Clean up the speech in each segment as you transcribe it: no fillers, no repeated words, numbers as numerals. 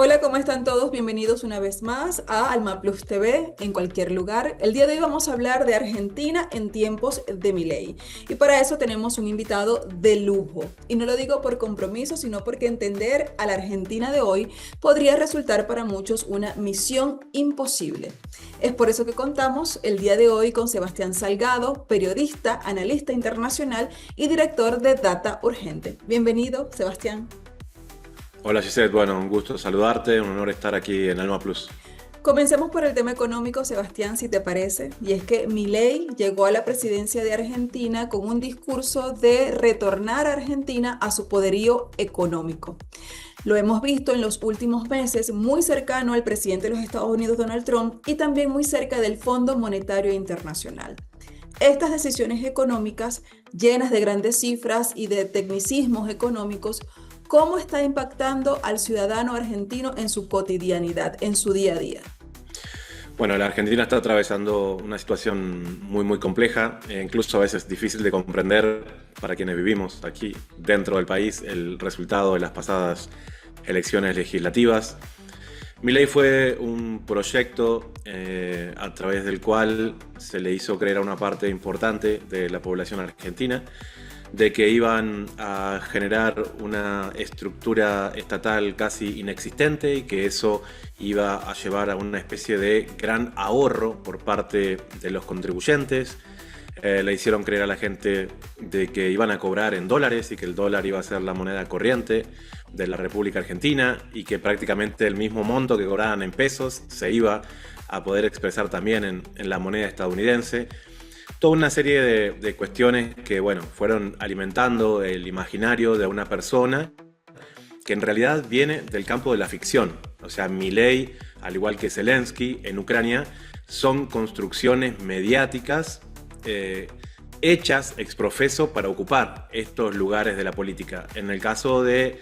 Hola, ¿cómo están todos? Bienvenidos una vez más a Alma Plus TV en cualquier lugar. El día de hoy vamos a hablar de Argentina en tiempos de Milei. Y para eso tenemos un invitado de lujo. Y no lo digo por compromiso, sino porque entender a la Argentina de hoy podría resultar para muchos una misión imposible. Es por eso que contamos el día de hoy con Sebastián Salgado, periodista, analista internacional y director de Data Urgente. Bienvenido, Sebastián. Hola Gisette, bueno, un gusto saludarte, un honor estar aquí en Alma Plus. Comencemos por el tema económico, Sebastián, si te parece, y es que Milei llegó a la presidencia de Argentina con un discurso de retornar a Argentina a su poderío económico. Lo hemos visto en los últimos meses muy cercano al presidente de los Estados Unidos, Donald Trump, y también muy cerca del Fondo Monetario Internacional. Estas decisiones económicas, llenas de grandes cifras y de tecnicismos económicos, ¿cómo está impactando al ciudadano argentino en su cotidianidad, en su día a día? Bueno, la Argentina está atravesando una situación muy compleja, e incluso a veces difícil de comprender para quienes vivimos aquí dentro del país el resultado de las pasadas elecciones legislativas. Milei fue un proyecto a través del cual se le hizo creer a una parte importante de la población argentina de que iban a generar una estructura estatal casi inexistente y que eso iba a llevar a una especie de gran ahorro por parte de los contribuyentes. Le hicieron creer a la gente de que iban a cobrar en dólares y que el dólar iba a ser la moneda corriente de la República Argentina y que prácticamente el mismo monto que cobraban en pesos se iba a poder expresar también en la moneda estadounidense. Toda una serie de cuestiones que, bueno, fueron alimentando el imaginario de una persona que en realidad viene del campo de la ficción. O sea, Milei, al igual que Zelensky en Ucrania, son construcciones mediáticas hechas ex profeso para ocupar estos lugares de la política. En el caso de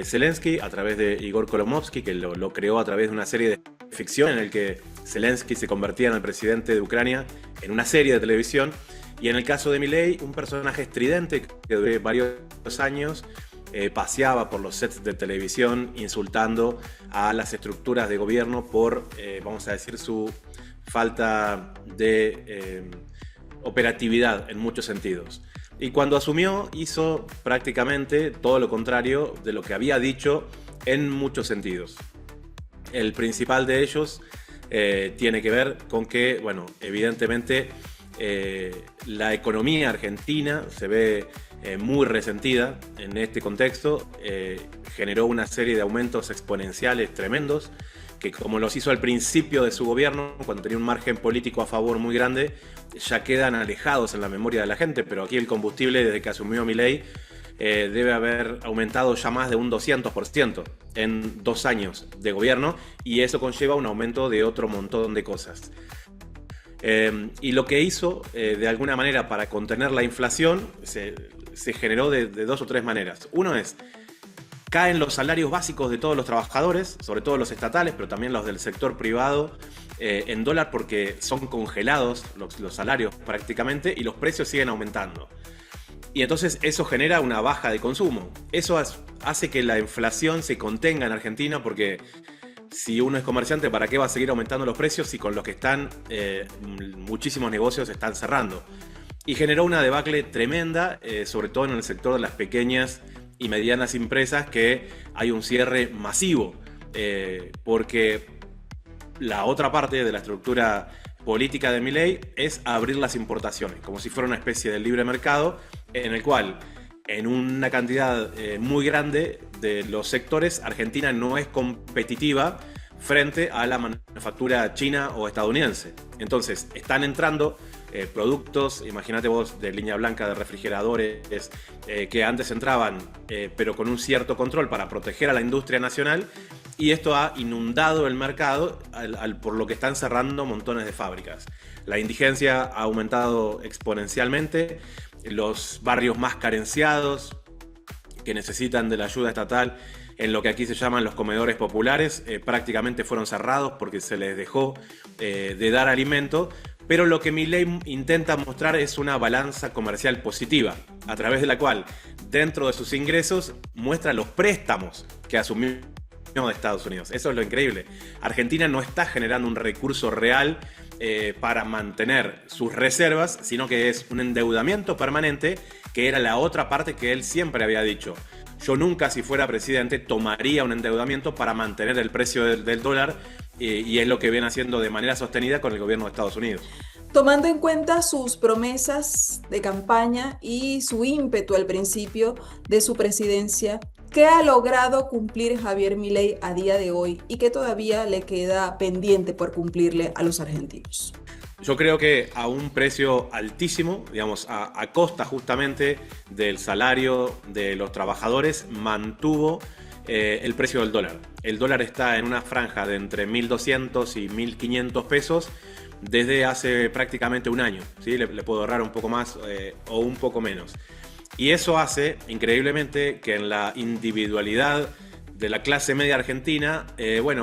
Zelensky, a través de Igor Kolomovsky, que lo creó a través de una serie de ficción en el que Zelensky se convertía en el presidente de Ucrania en una serie de televisión. Y en el caso de Milei, un personaje estridente que durante varios años paseaba por los sets de televisión insultando a las estructuras de gobierno por, vamos a decir, su falta de operatividad en muchos sentidos. Y cuando asumió hizo prácticamente todo lo contrario de lo que había dicho en muchos sentidos. El principal de ellos tiene que ver con que, bueno, evidentemente la economía argentina se ve muy resentida en este contexto. Generó una serie de aumentos exponenciales tremendos que, como los hizo al principio de su gobierno, cuando tenía un margen político a favor muy grande, ya quedan alejados en la memoria de la gente. Pero aquí el combustible, desde que asumió Milei, debe haber aumentado ya más de un 200% en 2 años de gobierno, y eso conlleva un aumento de otro montón de cosas. Y lo que hizo, de alguna manera, para contener la inflación, se generó de 2 o 3 maneras. Uno es: caen los salarios básicos de todos los trabajadores, sobre todo los estatales, pero también los del sector privado, en dólar, porque son congelados los salarios prácticamente, y los precios siguen aumentando. Y entonces eso genera una baja de consumo. Eso hace que la inflación se contenga en Argentina, porque si uno es comerciante, ¿para qué va a seguir aumentando los precios si con los que están muchísimos negocios están cerrando? Y generó una debacle tremenda, sobre todo en el sector de las pequeñas y medianas empresas, que hay un cierre masivo, porque la otra parte de la estructura política de Milei es abrir las importaciones, como si fuera una especie de libre mercado, en el cual, en una cantidad muy grande de los sectores, Argentina no es competitiva frente a la manufactura china o estadounidense. Entonces, están entrando productos, imagínate vos, de línea blanca de refrigeradores, que antes entraban, pero con un cierto control para proteger a la industria nacional, y esto ha inundado el mercado por lo que están cerrando montones de fábricas. La indigencia ha aumentado exponencialmente, los barrios más carenciados que necesitan de la ayuda estatal, en lo que aquí se llaman los comedores populares, prácticamente fueron cerrados porque se les dejó de dar alimento. Pero lo que Milei intenta mostrar es una balanza comercial positiva, a través de la cual, dentro de sus ingresos, muestra los préstamos que asumió de Estados Unidos. Eso es lo increíble. Argentina no está generando un recurso real para mantener sus reservas, sino que es un endeudamiento permanente, que era la otra parte que él siempre había dicho. Yo nunca, si fuera presidente, tomaría un endeudamiento para mantener el precio del dólar, y es lo que viene haciendo de manera sostenida con el gobierno de Estados Unidos. Tomando en cuenta sus promesas de campaña y su ímpetu al principio de su presidencia, ¿qué ha logrado cumplir Javier Milei a día de hoy y qué todavía le queda pendiente por cumplirle a los argentinos? Yo creo que a un precio altísimo, digamos, a costa justamente del salario de los trabajadores, mantuvo el precio del dólar. El dólar está en una franja de entre 1.200 y 1.500 pesos desde hace prácticamente un año, ¿sí? Le puedo ahorrar un poco más o un poco menos. Y eso hace, increíblemente, que en la individualidad de la clase media argentina,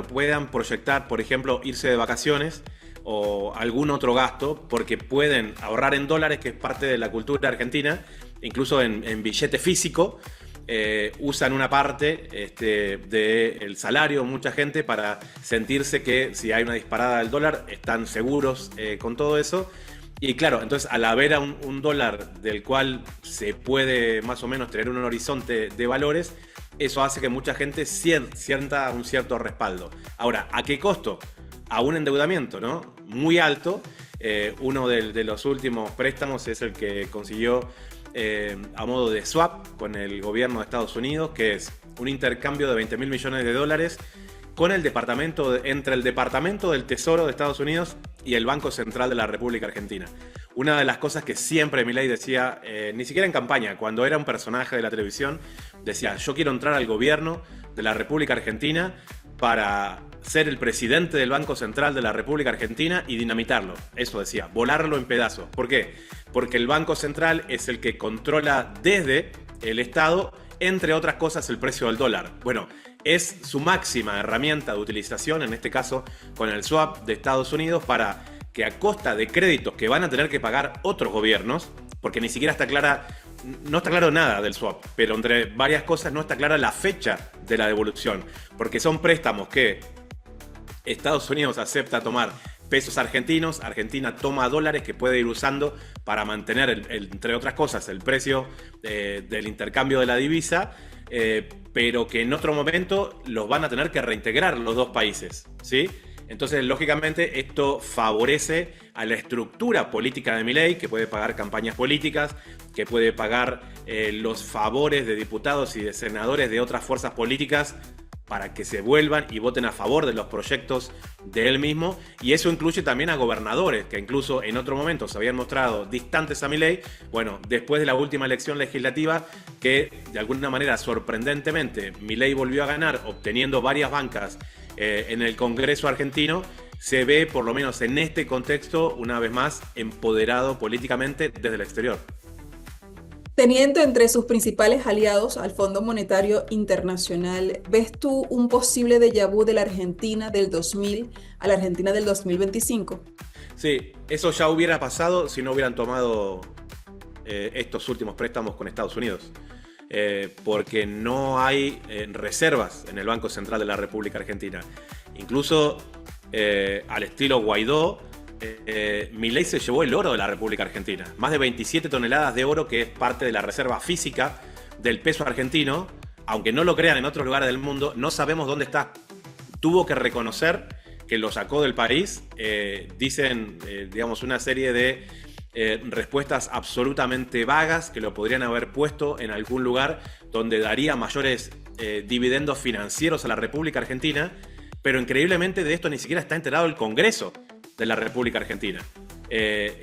puedan proyectar, por ejemplo, irse de vacaciones o algún otro gasto, porque pueden ahorrar en dólares, que es parte de la cultura argentina, incluso en billete físico. Usan una parte del salario, mucha gente, para sentirse que si hay una disparada del dólar están seguros con todo eso. Y claro, entonces al haber un dólar del cual se puede más o menos tener un horizonte de valores, eso hace que mucha gente sienta un cierto respaldo. Ahora, ¿a qué costo? A un endeudamiento, ¿no? Muy alto. Uno de los últimos préstamos es el que consiguió a modo de swap con el gobierno de Estados Unidos, que es un intercambio de 20.000 millones de dólares con entre el Departamento del Tesoro de Estados Unidos y el Banco Central de la República Argentina. Una de las cosas que siempre Milei decía, ni siquiera en campaña, cuando era un personaje de la televisión, decía: yo quiero entrar al gobierno de la República Argentina para ser el presidente del Banco Central de la República Argentina y dinamitarlo. Eso decía, volarlo en pedazos. ¿Por qué? Porque el Banco Central es el que controla desde el Estado, entre otras cosas, el precio del dólar. Bueno, es su máxima herramienta de utilización, en este caso con el swap de Estados Unidos, para que a costa de créditos que van a tener que pagar otros gobiernos, porque ni siquiera no está claro nada del swap, pero entre varias cosas no está clara la fecha de la devolución, porque son préstamos que Estados Unidos acepta tomar pesos argentinos, Argentina toma dólares que puede ir usando para mantener, entre otras cosas, el precio del intercambio de la divisa, pero que en otro momento los van a tener que reintegrar los dos países, ¿sí? Entonces, lógicamente, esto favorece a la estructura política de Milei, que puede pagar campañas políticas, que puede pagar los favores de diputados y de senadores de otras fuerzas políticas para que se vuelvan y voten a favor de los proyectos de él mismo. Y eso incluye también a gobernadores, que incluso en otro momento se habían mostrado distantes a Milei. Bueno, después de la última elección legislativa, que de alguna manera, sorprendentemente, Milei volvió a ganar, obteniendo varias bancas en el Congreso argentino, se ve, por lo menos en este contexto, una vez más, empoderado políticamente desde el exterior. Teniendo entre sus principales aliados al Fondo Monetario Internacional, ¿ves tú un posible déjà vu de la Argentina del 2000 a la Argentina del 2025? Sí, eso ya hubiera pasado si no hubieran tomado estos últimos préstamos con Estados Unidos. Porque no hay reservas en el Banco Central de la República Argentina. Incluso al estilo Guaidó, Milei se llevó el oro de la República Argentina. Más de 27 toneladas de oro, que es parte de la reserva física del peso argentino. Aunque no lo crean en otros lugares del mundo, no sabemos dónde está. Tuvo que reconocer que lo sacó del país. Dicen, una serie de respuestas absolutamente vagas, que lo podrían haber puesto en algún lugar donde daría mayores dividendos financieros a la República Argentina, pero increíblemente de esto ni siquiera está enterado el Congreso de la República Argentina.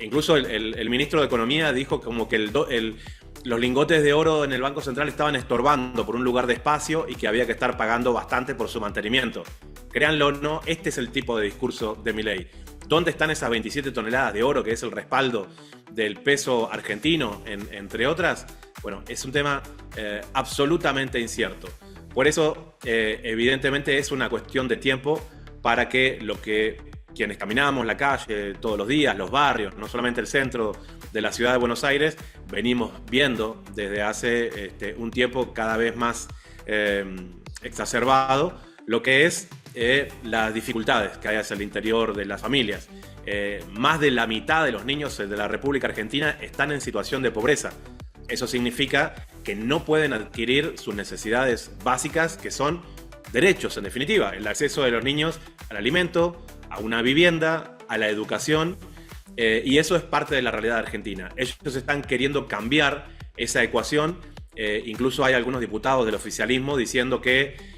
Incluso el ministro de Economía dijo como que los lingotes de oro en el Banco Central estaban estorbando por un lugar de espacio y que había que estar pagando bastante por su mantenimiento. Créanlo o no, este es el tipo de discurso de Milei. ¿Dónde están esas 27 toneladas de oro, que es el respaldo del peso argentino, entre otras? Bueno, es un tema absolutamente incierto. Por eso, evidentemente, es una cuestión de tiempo para que quienes caminamos la calle todos los días, los barrios, no solamente el centro de la ciudad de Buenos Aires, venimos viendo desde hace un tiempo cada vez más exacerbado lo que es las dificultades que hay hacia el interior de las familias. Más de la mitad de los niños de la República Argentina están en situación de pobreza. Eso significa que no pueden adquirir sus necesidades básicas, que son derechos, en definitiva, el acceso de los niños al alimento, a una vivienda, a la educación, y eso es parte de la realidad argentina. Ellos están queriendo cambiar esa ecuación. Incluso hay algunos diputados del oficialismo diciendo que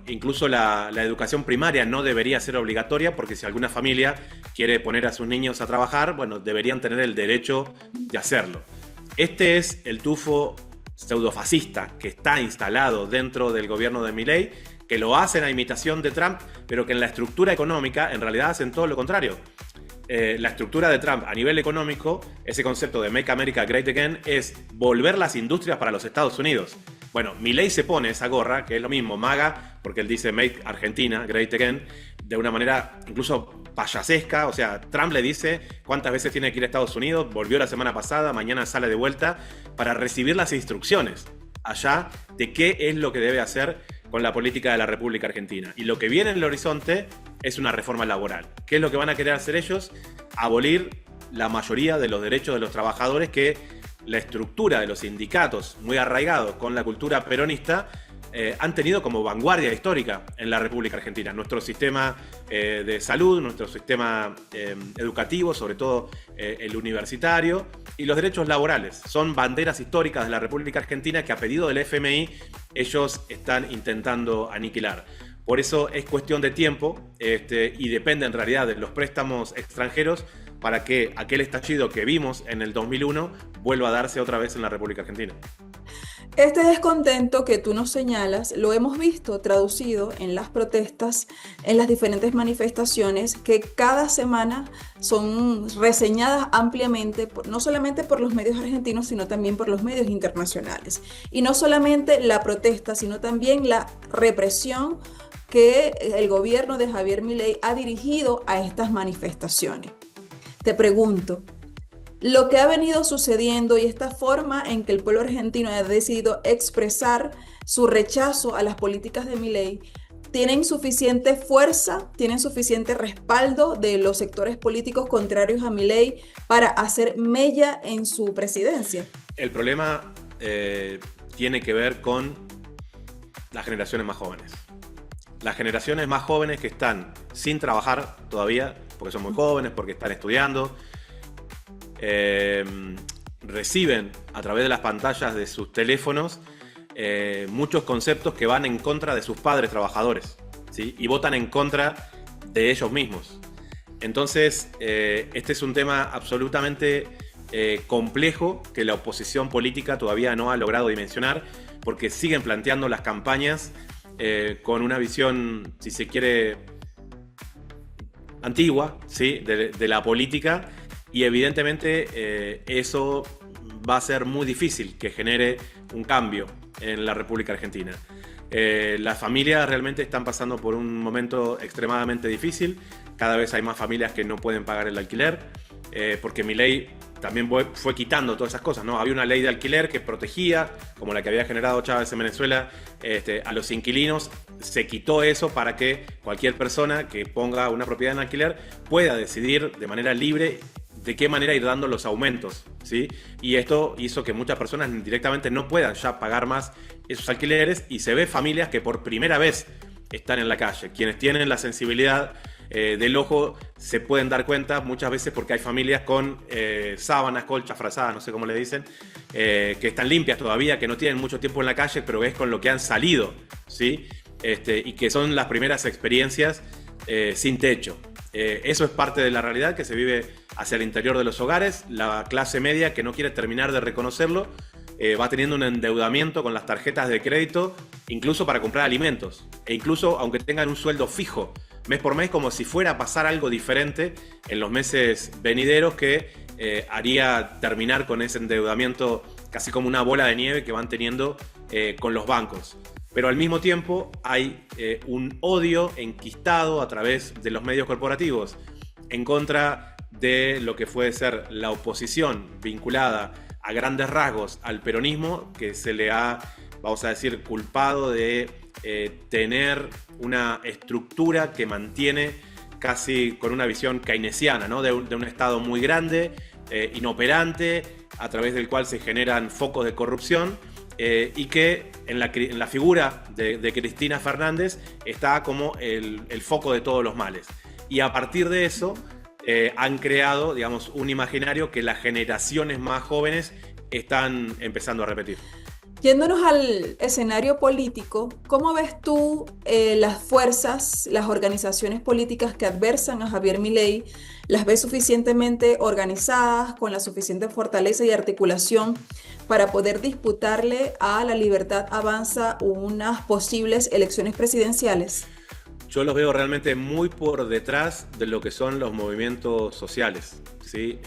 incluso la educación primaria no debería ser obligatoria, porque si alguna familia quiere poner a sus niños a trabajar, bueno, deberían tener el derecho de hacerlo. Este es el tufo pseudofascista que está instalado dentro del gobierno de Milei, que lo hacen a imitación de Trump, pero que en la estructura económica en realidad hacen todo lo contrario. La estructura de Trump a nivel económico, ese concepto de Make America Great Again, es volver las industrias para los Estados Unidos. Bueno, Milei se pone esa gorra, que es lo mismo, MAGA, porque él dice Make Argentina Great Again, de una manera incluso payasesca. O sea, Trump le dice cuántas veces tiene que ir a Estados Unidos, volvió la semana pasada, mañana sale de vuelta, para recibir las instrucciones allá de qué es lo que debe hacer con la política de la República Argentina. Y lo que viene en el horizonte es una reforma laboral. ¿Qué es lo que van a querer hacer ellos? Abolir la mayoría de los derechos de los trabajadores, que la estructura de los sindicatos, muy arraigados con la cultura peronista, han tenido como vanguardia histórica en la República Argentina. Nuestro sistema de salud, nuestro sistema educativo, sobre todo el universitario, y los derechos laborales son banderas históricas de la República Argentina que, a pedido del FMI, ellos están intentando aniquilar. Por eso es cuestión de tiempo y depende en realidad de los préstamos extranjeros para que aquel estallido que vimos en el 2001 vuelva a darse otra vez en la República Argentina. Este descontento que tú nos señalas lo hemos visto traducido en las protestas, en las diferentes manifestaciones que cada semana son reseñadas ampliamente, no solamente por los medios argentinos, sino también por los medios internacionales. Y no solamente la protesta, sino también la represión que el gobierno de Javier Milei ha dirigido a estas manifestaciones. Te pregunto, lo que ha venido sucediendo y esta forma en que el pueblo argentino ha decidido expresar su rechazo a las políticas de Milei, ¿tienen suficiente fuerza, tienen suficiente respaldo de los sectores políticos contrarios a Milei para hacer mella en su presidencia? El problema tiene que ver con las generaciones más jóvenes. Las generaciones más jóvenes que están sin trabajar todavía, porque son muy jóvenes, porque están estudiando, reciben a través de las pantallas de sus teléfonos muchos conceptos que van en contra de sus padres trabajadores, ¿sí? Y votan en contra de ellos mismos. Entonces, este es un tema absolutamente complejo que la oposición política todavía no ha logrado dimensionar, porque siguen planteando las campañas con una visión, si se quiere, antigua, ¿sí? de la política. Y evidentemente eso va a ser muy difícil que genere un cambio en la República Argentina. Las familias realmente están pasando por un momento extremadamente difícil. Cada vez hay más familias que no pueden pagar el alquiler, porque Milei también fue quitando todas esas cosas, ¿no? Había una ley de alquiler que protegía, como la que había generado Chávez en Venezuela, a los inquilinos. Se quitó eso para que cualquier persona que ponga una propiedad en alquiler pueda decidir de manera libre de qué manera ir dando los aumentos, ¿sí? Y esto hizo que muchas personas directamente no puedan ya pagar más esos alquileres, y se ve familias que por primera vez están en la calle. Quienes tienen la sensibilidad del ojo se pueden dar cuenta muchas veces, porque hay familias con sábanas, colchas, frazadas, no sé cómo le dicen, que están limpias todavía, que no tienen mucho tiempo en la calle, pero es con lo que han salido, ¿sí? Y que son las primeras experiencias sin techo. Eso es parte de la realidad que se vive hacia el interior de los hogares. La clase media, que no quiere terminar de reconocerlo, va teniendo un endeudamiento con las tarjetas de crédito, incluso para comprar alimentos, e incluso aunque tengan un sueldo fijo mes por mes, como si fuera a pasar algo diferente en los meses venideros que haría terminar con ese endeudamiento casi como una bola de nieve que van teniendo con los bancos. Pero al mismo tiempo hay un odio enquistado a través de los medios corporativos en contra de lo que puede ser la oposición vinculada a grandes rasgos al peronismo, que se le ha, vamos a decir, culpado de tener una estructura que mantiene casi con una visión keynesiana, ¿no? de un Estado muy grande, inoperante, a través del cual se generan focos de corrupción, y que en la figura de Cristina Fernández está como el foco de todos los males. Y a partir de eso han creado, digamos, un imaginario que las generaciones más jóvenes están empezando a repetir. Yéndonos al escenario político, ¿cómo ves tú las fuerzas, las organizaciones políticas que adversan a Javier Milei? ¿Las ves suficientemente organizadas, con la suficiente fortaleza y articulación para poder disputarle a La Libertad Avanza unas posibles elecciones presidenciales? Yo los veo realmente muy por detrás de lo que son los movimientos sociales, ¿sí?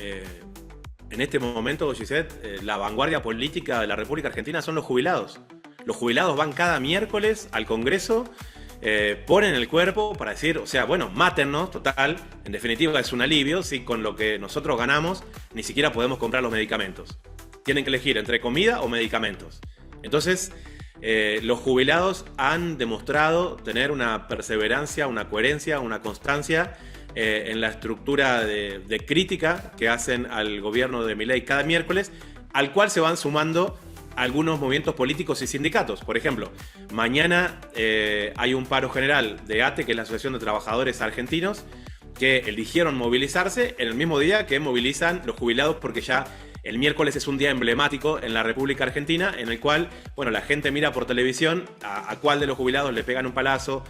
En este momento, Gisette, la vanguardia política de la República Argentina son los jubilados. Los jubilados van cada miércoles al Congreso, ponen el cuerpo para decir, o sea, bueno, mátennos, total, en definitiva es un alivio, si con lo que nosotros ganamos ni siquiera podemos comprar los medicamentos. Tienen que elegir entre comida o medicamentos. Entonces, los jubilados han demostrado tener una perseverancia, una coherencia, una constancia en la estructura de crítica que hacen al gobierno de Milei cada miércoles, al cual se van sumando algunos movimientos políticos y sindicatos. Por ejemplo, mañana hay un paro general de ATE, que es la Asociación de Trabajadores Argentinos, que eligieron movilizarse en el mismo día que movilizan los jubilados, porque ya el miércoles es un día emblemático en la República Argentina, en el cual, bueno, la gente mira por televisión a cuál de los jubilados le pegan un palazo,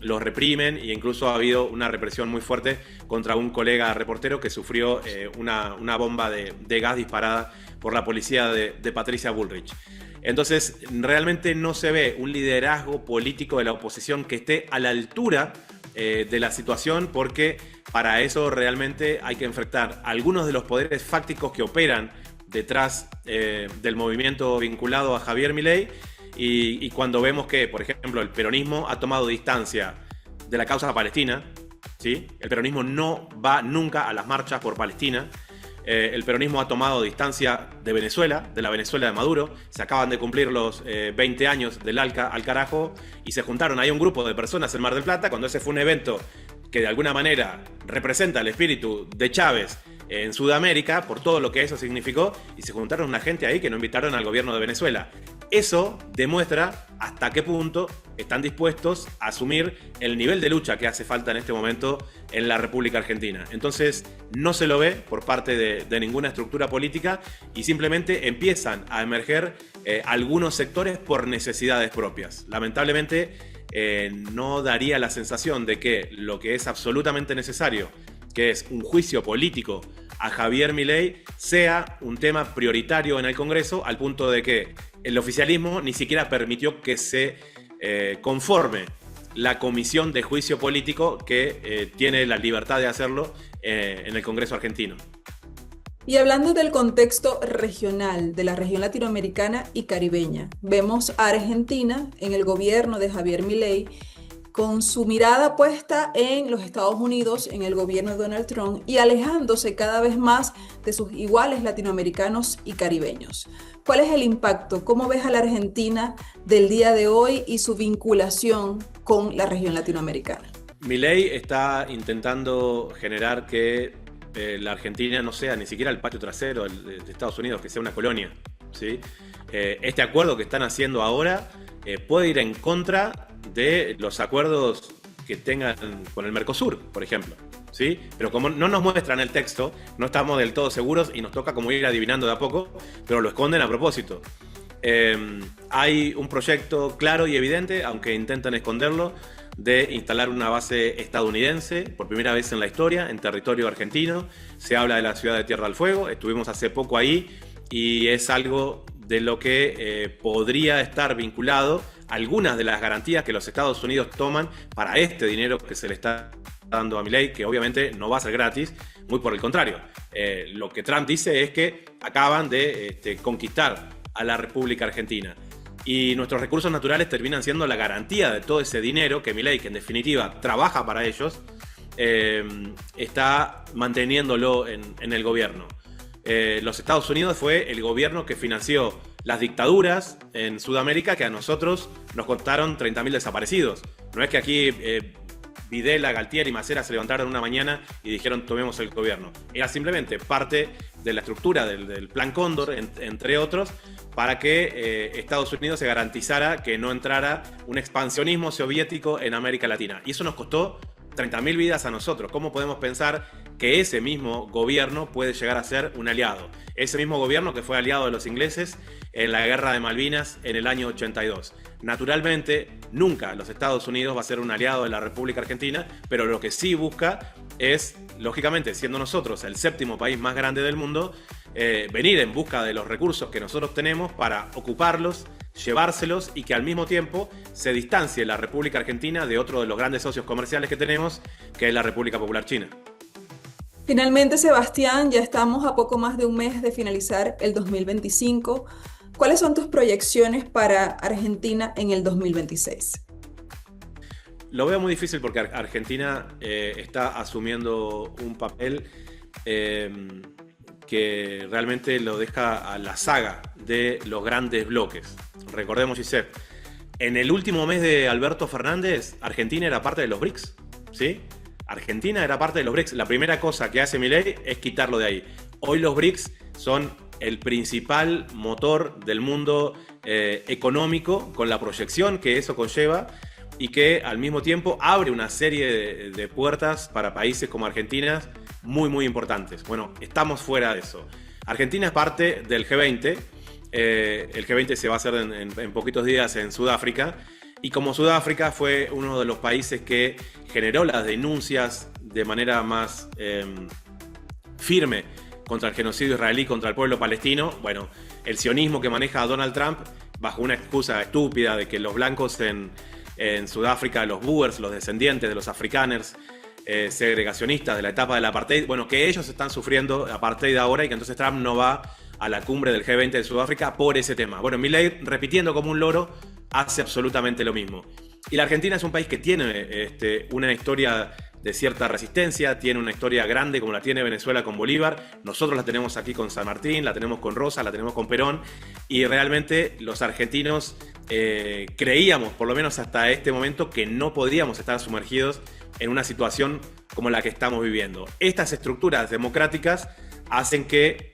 los reprimen, e incluso ha habido una represión muy fuerte contra un colega reportero que sufrió una bomba de gas disparada por la policía de Patricia Bullrich. Entonces, realmente no se ve un liderazgo político de la oposición que esté a la altura de la situación, porque para eso realmente hay que enfrentar algunos de los poderes fácticos que operan detrás del movimiento vinculado a Javier Milei, y cuando vemos que, por ejemplo, el peronismo ha tomado distancia de la causa palestina, ¿sí? El peronismo no va nunca a las marchas por Palestina. El peronismo ha tomado distancia de Venezuela, de la Venezuela de Maduro. Se acaban de cumplir los 20 años del ALCA al carajo, y se juntaron ahí un grupo de personas en Mar del Plata, cuando ese fue un evento que de alguna manera representa el espíritu de Chávez en Sudamérica, por todo lo que eso significó, y se juntaron una gente ahí que no invitaron al gobierno de Venezuela. Eso demuestra hasta qué punto están dispuestos a asumir el nivel de lucha que hace falta en este momento en la República Argentina. Entonces, no se lo ve por parte de ninguna estructura política, y simplemente empiezan a emerger algunos sectores por necesidades propias. Lamentablemente, no daría la sensación de que lo que es absolutamente necesario, que es un juicio político a Javier Milei, sea un tema prioritario en el Congreso, al punto de que el oficialismo ni siquiera permitió que se conforme la comisión de juicio político que tiene la libertad de hacerlo en el Congreso argentino. Y hablando del contexto regional, de la región latinoamericana y caribeña, vemos a Argentina en el gobierno de Javier Milei con su mirada puesta en los Estados Unidos, en el gobierno de Donald Trump, y alejándose cada vez más de sus iguales latinoamericanos y caribeños. ¿Cuál es el impacto? ¿Cómo ves a la Argentina del día de hoy y su vinculación con la región latinoamericana? Milei está intentando generar que la Argentina no sea ni siquiera el patio trasero de Estados Unidos, que sea una colonia, ¿sí? Este acuerdo que están haciendo ahora puede ir en contra de los acuerdos que tengan con el Mercosur, por ejemplo, ¿sí? Pero como no nos muestran el texto, no estamos del todo seguros y nos toca como ir adivinando de a poco, pero lo esconden a propósito. Hay un proyecto claro y evidente, aunque intentan esconderlo, de instalar una base estadounidense por primera vez en la historia en territorio argentino. Se habla de la ciudad de Tierra del Fuego, estuvimos hace poco ahí, y es algo de lo que podría estar vinculado a algunas de las garantías que los Estados Unidos toman para este dinero que se le está dando a Milei, que obviamente no va a ser gratis, muy por el contrario. Lo que Trump dice es que acaban de conquistar a la República Argentina, y nuestros recursos naturales terminan siendo la garantía de todo ese dinero que Milei, que en definitiva trabaja para ellos, está manteniéndolo en el gobierno. los Estados Unidos fue el gobierno que financió las dictaduras en Sudamérica que a nosotros nos costaron 30.000 desaparecidos. No es que aquí Videla, Galtier y Macera se levantaron una mañana y dijeron tomemos el gobierno. Era simplemente parte de la estructura del Plan Cóndor, entre otros, para que Estados Unidos se garantizara que no entrara un expansionismo soviético en América Latina. Y eso nos costó 30.000 vidas a nosotros. ¿Cómo podemos pensar que ese mismo gobierno puede llegar a ser un aliado? Ese mismo gobierno que fue aliado de los ingleses en la Guerra de Malvinas en el año 82. Naturalmente, nunca los Estados Unidos va a ser un aliado de la República Argentina, pero lo que sí busca es, lógicamente, siendo nosotros el séptimo país más grande del mundo, venir en busca de los recursos que nosotros tenemos para ocuparlos, llevárselos y que al mismo tiempo se distancie la República Argentina de otro de los grandes socios comerciales que tenemos, que es la República Popular China. Finalmente, Sebastián, ya estamos a poco más de un mes de finalizar el 2025. ¿Cuáles son tus proyecciones para Argentina en el 2026? Lo veo muy difícil porque Argentina está asumiendo un papel que realmente lo deja a la saga de los grandes bloques. Recordemos, Giselle, en el último mes de Alberto Fernández, Argentina era parte de los BRICS, ¿sí? Argentina era parte de los BRICS. La primera cosa que hace Milei es quitarlo de ahí. Hoy los BRICS son el principal motor del mundo económico, con la proyección que eso conlleva y que al mismo tiempo abre una serie de puertas para países como Argentina muy, muy importantes. Bueno, estamos fuera de eso. Argentina es parte del G20. El G20 se va a hacer en poquitos días en Sudáfrica. Y como Sudáfrica fue uno de los países que generó las denuncias de manera más firme contra el genocidio israelí, contra el pueblo palestino, bueno, el sionismo que maneja Donald Trump, bajo una excusa estúpida de que los blancos en Sudáfrica, los Boers, los descendientes de los afrikaners, segregacionistas de la etapa del apartheid, bueno, que ellos están sufriendo apartheid ahora y que entonces Trump no va a la cumbre del G20 de Sudáfrica por ese tema. Bueno, Milei, repitiendo como un loro, hace absolutamente lo mismo. Y la Argentina es un país que tiene una historia de cierta resistencia, tiene una historia grande como la tiene Venezuela con Bolívar. Nosotros la tenemos aquí con San Martín, la tenemos con Rosa, la tenemos con Perón. Y realmente los argentinos creíamos, por lo menos hasta este momento, que no podíamos estar sumergidos en una situación como la que estamos viviendo. Estas estructuras democráticas hacen que,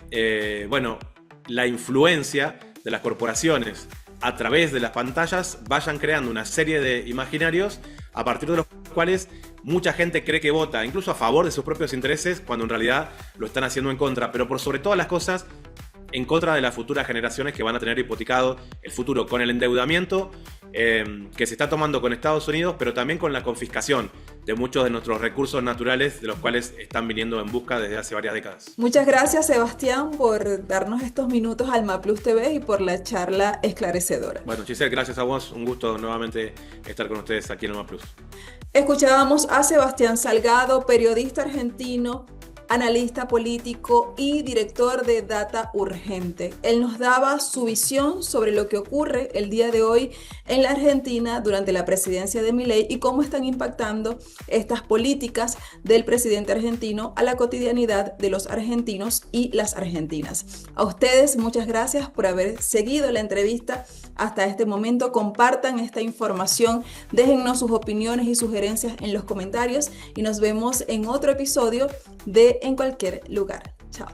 la influencia de las corporaciones a través de las pantallas vayan creando una serie de imaginarios a partir de los cuales mucha gente cree que vota incluso a favor de sus propios intereses cuando en realidad lo están haciendo en contra, pero por sobre todas las cosas en contra de las futuras generaciones que van a tener hipotecado el futuro con el endeudamiento que se está tomando con Estados Unidos, pero también con la confiscación de muchos de nuestros recursos naturales de los cuales están viniendo en busca desde hace varias décadas. Muchas gracias, Sebastián, por darnos estos minutos al MAPLUS TV y por la charla esclarecedora. Bueno, Giselle, gracias a vos. Un gusto nuevamente estar con ustedes aquí en el MAPLUS. Escuchábamos a Sebastián Salgado, periodista argentino, analista político y director de Data Urgente. Él nos daba su visión sobre lo que ocurre el día de hoy en la Argentina durante la presidencia de Milei y cómo están impactando estas políticas del presidente argentino a la cotidianidad de los argentinos y las argentinas. A ustedes, muchas gracias por haber seguido la entrevista hasta este momento. Compartan esta información, déjennos sus opiniones y sugerencias en los comentarios y nos vemos en otro episodio de En Cualquier Lugar. Chao.